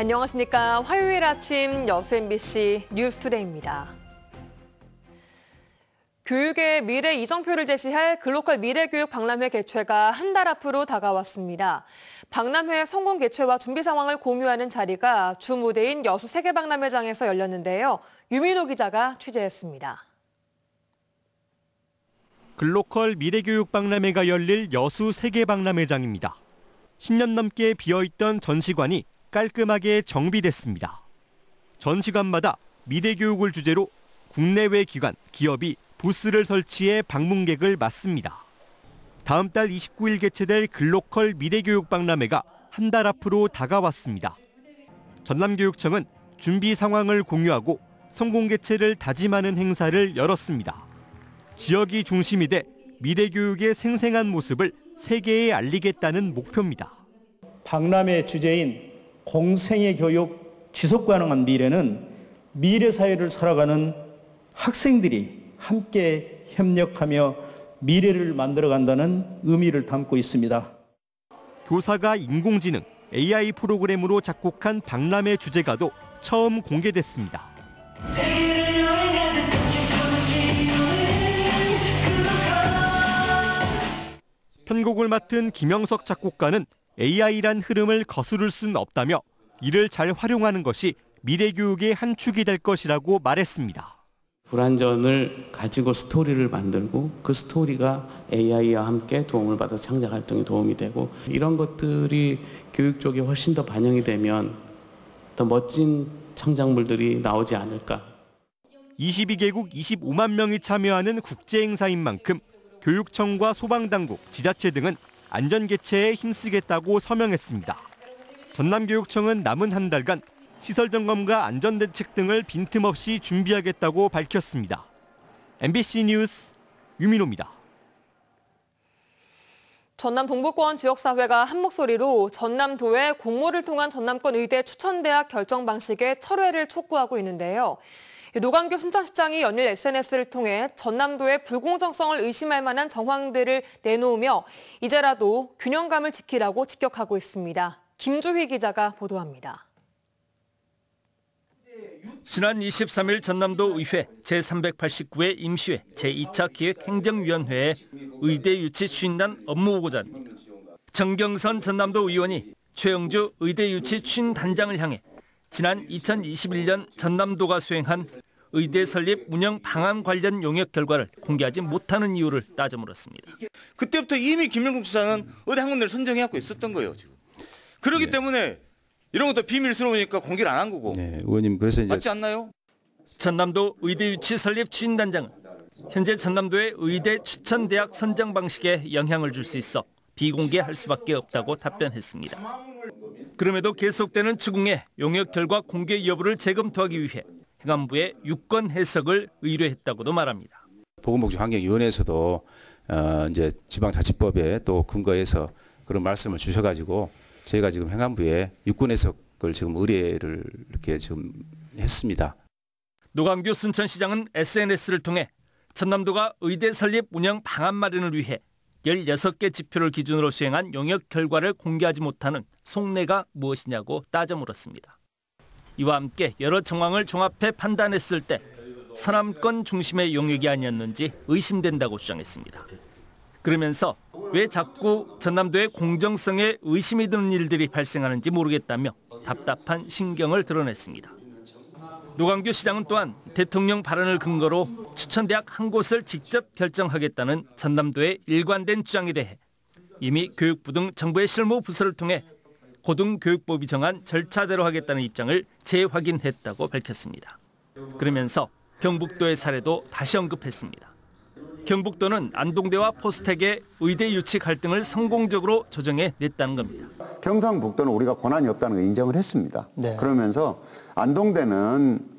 안녕하십니까. 화요일 아침 여수 MBC 뉴스투데이입니다. 교육의 미래 이정표를 제시할 글로컬 미래교육 박람회 개최가 한 달 앞으로 다가왔습니다. 박람회 성공 개최와 준비 상황을 공유하는 자리가 주 무대인 여수 세계박람회장에서 열렸는데요. 유민호 기자가 취재했습니다. 글로컬 미래교육 박람회가 열릴 여수 세계박람회장입니다. 10년 넘게 비어있던 전시관이 깔끔하게 정비됐습니다. 전시관마다 미래교육을 주제로 국내외 기관, 기업이 부스를 설치해 방문객을 맞습니다. 다음 달 29일 개최될 글로컬 미래교육 박람회가 한 달 앞으로 다가왔습니다. 전남교육청은 준비 상황을 공유하고 성공 개최를 다짐하는 행사를 열었습니다. 지역이 중심이 돼 미래교육의 생생한 모습을 세계에 알리겠다는 목표입니다. 박람회 주제인 공생애 교육 지속 가능한 미래는 미래 사회를 살아가는 학생들이 함께 협력하며 미래를 만들어간다는 의미를 담고 있습니다. 교사가 인공지능, AI 프로그램으로 작곡한 박람회 주제가도 처음 공개됐습니다. 편곡을 맡은 김영석 작곡가는 AI란 흐름을 거스를 수는 없다며 이를 잘 활용하는 것이 미래교육의 한 축이 될 것이라고 말했습니다. 불완전을 가지고 스토리를 만들고 그 스토리가 AI와 함께 도움을 받아 창작 활동에 도움이 되고 이런 것들이 교육 쪽에 훨씬 더 반영이 되면 더 멋진 창작물들이 나오지 않을까. 22개국 25만 명이 참여하는 국제행사인 만큼 교육청과 소방당국, 지자체 등은 안전 개최에 힘쓰겠다고 서명했습니다. 전남교육청은 남은 한 달간 시설 점검과 안전대책 등을 빈틈없이 준비하겠다고 밝혔습니다. MBC 뉴스 유민호입니다. 전남 동부권 지역사회가 한 목소리로 전남도의 공모를 통한 전남권 의대 추천대학 결정 방식의 철회를 촉구하고 있는데요. 노광규 순천시장이 연일 SNS를 통해 전남도의 불공정성을 의심할 만한 정황들을 내놓으며 이제라도 균형감을 지키라고 직격하고 있습니다. 김주희 기자가 보도합니다. 지난 23일 전남도 의회 제389회 임시회 제2차 기획행정위원회에 의대 유치 추진단 업무보고자입니다. 정경선 전남도 의원이 최영주 의대 유치 추진단장을 향해 지난 2021년 전남도가 수행한 의대 설립 운영 방안 관련 용역 결과를 공개하지 못하는 이유를 따져 물었습니다. 그때부터 이미 김영국 지사는 의대 한 군데를 선정해갖고 있었던 거예요. 지금. 그렇기 때문에 이런 것도 비밀스러우니까 공개를 안 한 거고. 네, 의원님 그래서 이제 맞지 않나요? 전남도 의대 유치 설립 추진단장은 현재 전남도의 의대 추천 대학 선정 방식에 영향을 줄 수 있어 비공개할 수밖에 없다고 답변했습니다. 그럼에도 계속되는 추궁에 용역 결과 공개 여부를 재검토하기 위해 행안부에 유권 해석을 의뢰했다고도 말합니다. 보건복지환경위원회에서도 이제 지방자치법에 또 근거해서 그런 말씀을 주셔가지고 저희가 지금 행안부에 유권 해석을 지금 의뢰를 이렇게 지금 했습니다. 노광규 순천시장은 SNS를 통해 전남도가 의대 설립 운영 방안 마련을 위해 16개 지표를 기준으로 수행한 용역 결과를 공개하지 못하는 속내가 무엇이냐고 따져 물었습니다. 이와 함께 여러 정황을 종합해 판단했을 때 서남권 중심의 용역이 아니었는지 의심된다고 주장했습니다. 그러면서 왜 자꾸 전남도의 공정성에 의심이 드는 일들이 발생하는지 모르겠다며 답답한 심경을 드러냈습니다. 노광규 시장은 또한 대통령 발언을 근거로 추천대학 한 곳을 직접 결정하겠다는 전남도의 일관된 주장에 대해 이미 교육부 등 정부의 실무 부서를 통해 고등교육법이 정한 절차대로 하겠다는 입장을 재확인했다고 밝혔습니다. 그러면서 경북도의 사례도 다시 언급했습니다. 경북도는 안동대와 포스텍의 의대 유치 갈등을 성공적으로 조정해냈다는 겁니다. 경상북도는 우리가 권한이 없다는 걸 인정을 했습니다. 네. 그러면서 안동대는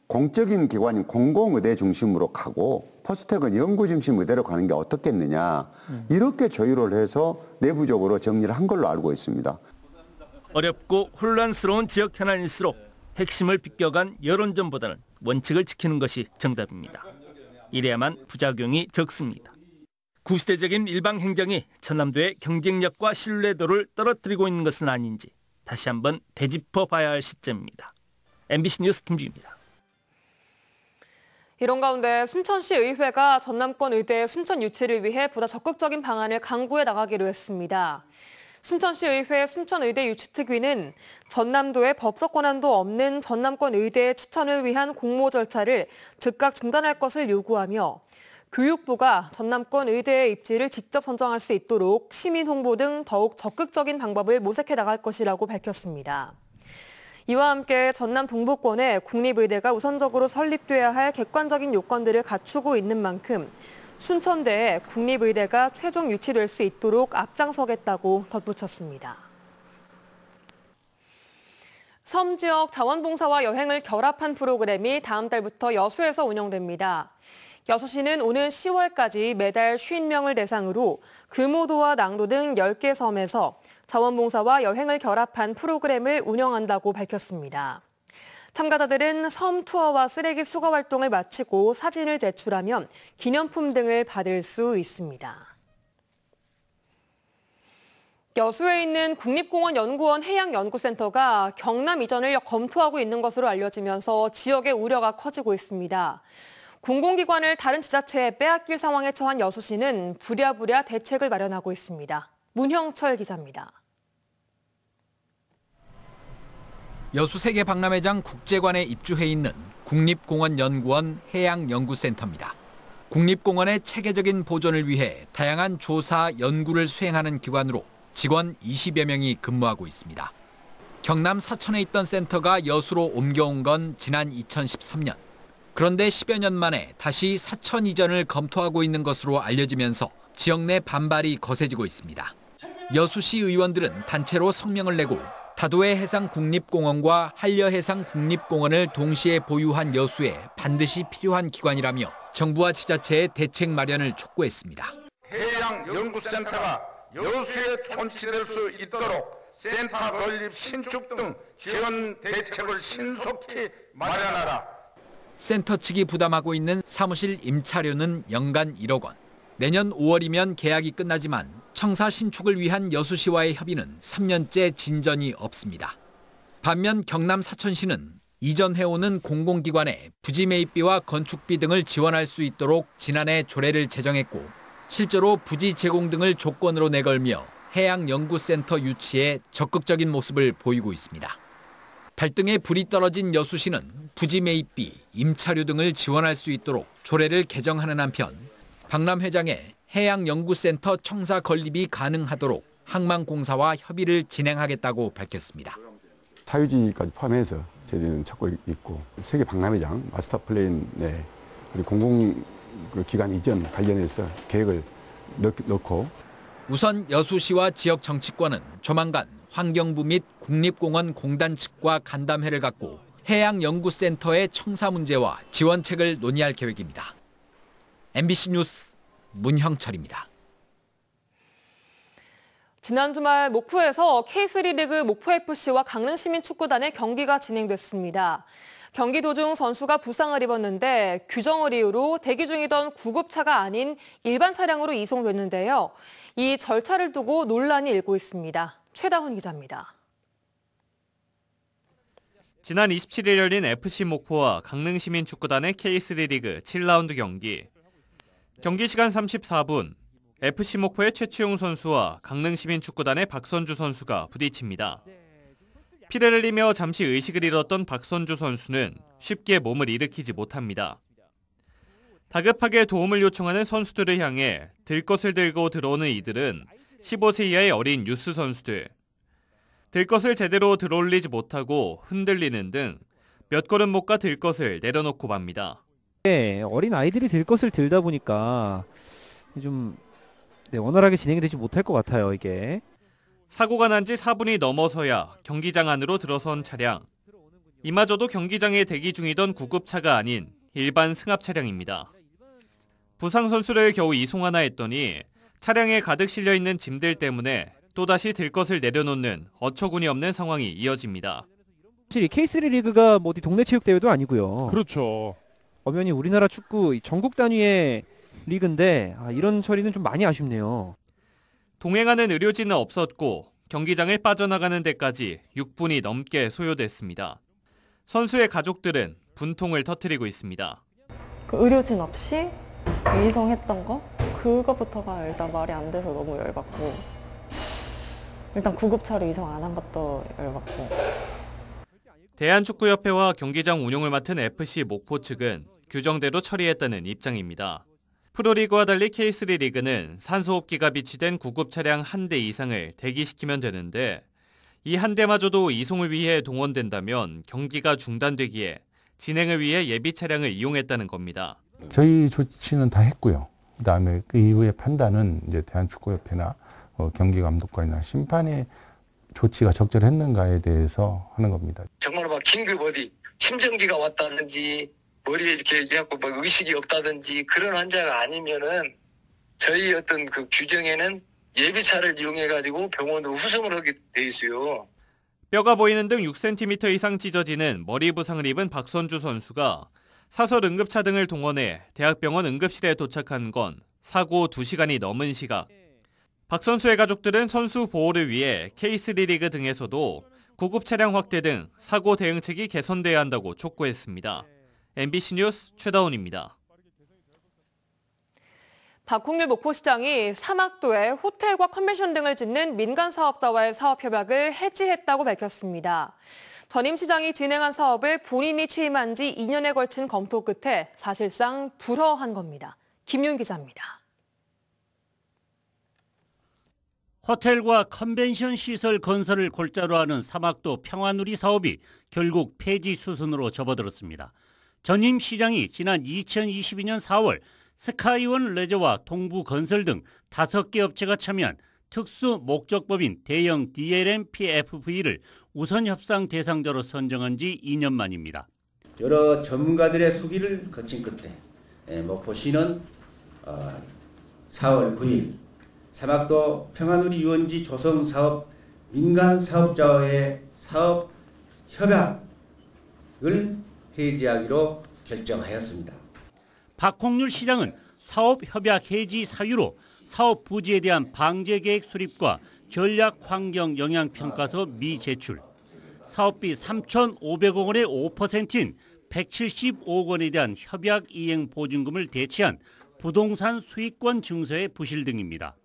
공적인 기관인 공공의대 중심으로 가고 포스텍은 연구 중심 의대로 가는 게 어떻겠느냐. 이렇게 조율을 해서 내부적으로 정리를 한 걸로 알고 있습니다. 어렵고 혼란스러운 지역 현안일수록 핵심을 비껴간 여론전보다는 원칙을 지키는 것이 정답입니다. 이래야만 부작용이 적습니다. 구시대적인 일방 행정이 전남도의 경쟁력과 신뢰도를 떨어뜨리고 있는 것은 아닌지 다시 한번 되짚어봐야 할 시점입니다. MBC 뉴스 김주희입니다. 이런 가운데 순천시 의회가 전남권 의대 순천 유치를 위해 보다 적극적인 방안을 강구해 나가기로 했습니다. 순천시 의회 순천의대 유치특위는 전남도에 법적 권한도 없는 전남권 의대 추천을 위한 공모 절차를 즉각 중단할 것을 요구하며 교육부가 전남권 의대의 입지를 직접 선정할 수 있도록 시민 홍보 등 더욱 적극적인 방법을 모색해 나갈 것이라고 밝혔습니다. 이와 함께 전남 동부권에 국립의대가 우선적으로 설립돼야 할 객관적인 요건들을 갖추고 있는 만큼 순천대에 국립의대가 최종 유치될 수 있도록 앞장서겠다고 덧붙였습니다. 섬 지역 자원봉사와 여행을 결합한 프로그램이 다음 달부터 여수에서 운영됩니다. 여수시는 오는 10월까지 매달 50명을 대상으로 금오도와 낭도 등 10개 섬에서 자원봉사와 여행을 결합한 프로그램을 운영한다고 밝혔습니다. 참가자들은 섬 투어와 쓰레기 수거 활동을 마치고 사진을 제출하면 기념품 등을 받을 수 있습니다. 여수에 있는 국립공원연구원 해양연구센터가 경남 이전을 검토하고 있는 것으로 알려지면서 지역의 우려가 커지고 있습니다. 공공기관을 다른 지자체에 빼앗길 상황에 처한 여수시는 부랴부랴 대책을 마련하고 있습니다. 문형철 기자입니다. 여수 세계박람회장 국제관에 입주해 있는 국립공원연구원 해양연구센터입니다. 국립공원의 체계적인 보존을 위해 다양한 조사, 연구를 수행하는 기관으로 직원 20여 명이 근무하고 있습니다. 경남 사천에 있던 센터가 여수로 옮겨온 건 지난 2013년. 그런데 10여 년 만에 다시 사천 이전을 검토하고 있는 것으로 알려지면서 지역 내 반발이 거세지고 있습니다. 여수시 의원들은 단체로 성명을 내고 다도해 해상국립공원과 한려해상국립공원을 동시에 보유한 여수에 반드시 필요한 기관이라며 정부와 지자체의 대책 마련을 촉구했습니다. 해양연구센터가 여수에 존치될 수 있도록 센터 건립 신축 등 지원 대책을 신속히 마련하라. 센터 측이 부담하고 있는 사무실 임차료는 연간 1억 원. 내년 5월이면 계약이 끝나지만 청사 신축을 위한 여수시와의 협의는 3년째 진전이 없습니다. 반면 경남 사천시는 이전해오는 공공기관에 부지 매입비와 건축비 등을 지원할 수 있도록 지난해 조례를 제정했고 실제로 부지 제공 등을 조건으로 내걸며 해양연구센터 유치에 적극적인 모습을 보이고 있습니다. 발등에 불이 떨어진 여수시는 부지 매입비, 임차료 등을 지원할 수 있도록 조례를 개정하는 한편 박람회장에 해양연구센터 청사 건립이 가능하도록 항만공사와 협의를 진행하겠다고 밝혔습니다. 사유지까지 포함해서 저희는 찾고 있고 세계 박람회장 마스터 플랜에 우리 공공기관 이전 관련해서 계획을 넣고 우선 여수시와 지역 정치권은 조만간 환경부 및 국립공원공단 측과 간담회를 갖고 해양연구센터의 청사 문제와 지원책을 논의할 계획입니다. MBC 뉴스 문형철입니다. 지난 주말 목포에서 K3 리그 목포FC와 강릉시민축구단의 경기가 진행됐습니다. 경기 도중 선수가 부상을 입었는데 규정을 이유로 대기 중이던 구급차가 아닌 일반 차량으로 이송됐는데요. 이 절차를 두고 논란이 일고 있습니다. 최다훈 기자입니다. 지난 27일 열린 FC 목포와 강릉시민축구단의 K3 리그 7라운드 경기. 경기 시간 34분, FC 목포의 최치용 선수와 강릉시민축구단의 박선주 선수가 부딪힙니다. 피를 흘리며 잠시 의식을 잃었던 박선주 선수는 쉽게 몸을 일으키지 못합니다. 다급하게 도움을 요청하는 선수들을 향해 들 것을 들고 들어오는 이들은 15세 이하의 어린 유스 선수들. 들 것을 제대로 들어올리지 못하고 흔들리는 등 몇 걸음 못 가 들 것을 내려놓고 맙니다. 네, 어린 아이들이 들 것을 들다 보니까 좀 원활하게 진행이 되지 못할 것 같아요, 이게. 사고가 난 지 4분이 넘어서야 경기장 안으로 들어선 차량. 이마저도 경기장에 대기 중이던 구급차가 아닌 일반 승합 차량입니다. 부상 선수를 겨우 이송하나 했더니 차량에 가득 실려 있는 짐들 때문에 또다시 들 것을 내려놓는 어처구니 없는 상황이 이어집니다. 사실 K3 리그가 뭐 어디 동네 체육 대회도 아니고요. 그렇죠. 엄연히 우리나라 축구 전국 단위의 리그인데 이런 처리는 좀 많이 아쉽네요. 동행하는 의료진은 없었고 경기장을 빠져나가는 데까지 6분이 넘게 소요됐습니다. 선수의 가족들은 분통을 터뜨리고 있습니다. 그 의료진 없이 이송했던 거? 그거부터가 일단 말이 안 돼서 너무 열받고, 일단 구급차로 이송 안 한 것도 열받고. 대한축구협회와 경기장 운영을 맡은 FC 목포 측은 규정대로 처리했다는 입장입니다. 프로리그와 달리 K3 리그는 산소호흡기가 비치된 구급 차량 1대 이상을 대기시키면 되는데 이 한 대마저도 이송을 위해 동원된다면 경기가 중단되기에 진행을 위해 예비 차량을 이용했다는 겁니다. 저희 조치는 다 했고요. 그다음에 그 이후의 판단은 이제 대한축구협회나 경기감독관이나 심판의 조치가 적절했는가에 대해서 하는 겁니다. 정말 막 긴급 어디 심정지가 왔다든지 머리에 이렇게 해갖고 막 의식이 없다든지 그런 환자가 아니면은 저희 어떤 그 규정에는 예비차를 이용해가지고 병원으로 후송을 하게 돼 있어요. 뼈가 보이는 등 6cm 이상 찢어지는 머리 부상을 입은 박선주 선수가 사설 응급차 등을 동원해 대학병원 응급실에 도착한 건 사고 2시간이 넘은 시각. 박 선수의 가족들은 선수 보호를 위해 K3 리그 등에서도 구급 차량 확대 등 사고 대응책이 개선돼야 한다고 촉구했습니다. MBC 뉴스 최다운입니다. 박홍일 목포시장이 사막도에 호텔과 컨벤션 등을 짓는 민간 사업자와의 사업 협약을 해지했다고 밝혔습니다. 전임 시장이 진행한 사업을 본인이 취임한 지 2년에 걸친 검토 끝에 사실상 불허한 겁니다. 김윤 기자입니다. 호텔과 컨벤션 시설 건설을 골자로 하는 사막도 평화누리 사업이 결국 폐지 수순으로 접어들었습니다. 전임 시장이 지난 2022년 4월 스카이원 레저와 동부건설 등 5개 업체가 참여한 특수 목적법인 대형 DLM PFV를 우선 협상 대상자로 선정한 지 2년 만입니다. 여러 전문가들의 수기를 거친 끝에 목포시는 4월 9일 사막도 평화누리 유원지 조성 사업 민간 사업자와의 사업 협약을 해지하기로 결정하였습니다. 박홍률 시장은 사업 협약 해지 사유로 사업 부지에 대한 방제 계획 수립과 전략 환경 영향 평가서 미제출, 사업비 3,500억 원의 5%인 175억 원에 대한 협약 이행 보증금을 대체한 부동산 수익권 증서의 부실 등입니다.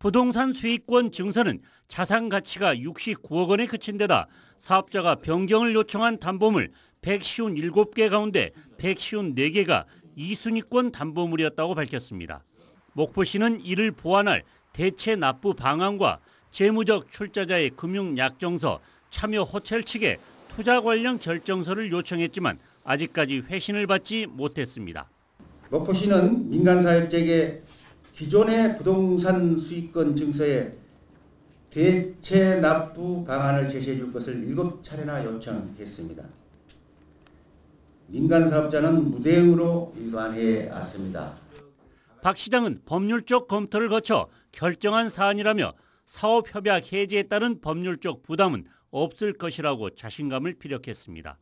부동산 수익권 증서는 자산 가치가 69억 원에 그친 데다 사업자가 변경을 요청한 담보물 157개 가운데 154개가 이순위권 담보물이었다고 밝혔습니다. 목포시는 이를 보완할 대체 납부 방안과 재무적 출자자의 금융 약정서, 참여 호텔 측에 투자 관련 결정서를 요청했지만 아직까지 회신을 받지 못했습니다. 목포시는 민간사업자에게 기존의 부동산 수익권 증서에 대체 납부 방안을 제시해 줄 것을 7차례나 요청했습니다. 민간 사업자는 무대응으로 일관해 왔습니다. 박 시장은 법률적 검토를 거쳐 결정한 사안이라며 사업 협약 해지에 따른 법률적 부담은 없을 것이라고 자신감을 피력했습니다.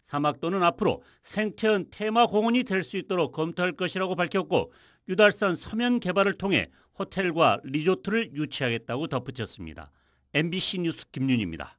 사막도는 앞으로 생태연 테마공원이 될 수 있도록 검토할 것이라고 밝혔고 유달산 서면 개발을 통해 호텔과 리조트를 유치하겠다고 덧붙였습니다. MBC 뉴스 김윤희입니다.